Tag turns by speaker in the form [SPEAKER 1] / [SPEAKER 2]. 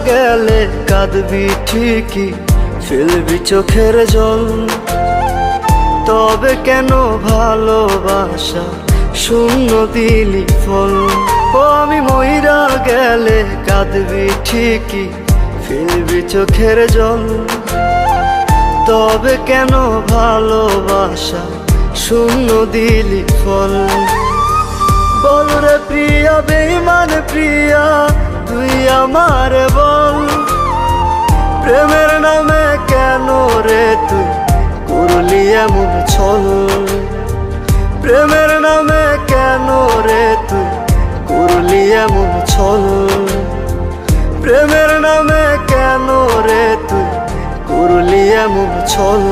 [SPEAKER 1] গেলে কাঁদবি ঠিকই, ফেলবি চোখের জল। তবে কেন ভালোবাসা শূন্য দিলি ফল? ও আমি মইরা গেলে কাঁদবি ঠিকই, ফেলবি চোখের জল। তবে কেন ভালোবাসা শূন্য দিলি ফল? বল রে প্রিয়া, বেঈমান প্রিয়া, তুই আমার বল। প্রেমের নামে কেন রে তুই করলি এমন ছল? প্রেমের নামে কেন রে তুই করলি এমন ছল? প্রেমের নামে কেন রে তুই করলি এমন ছল?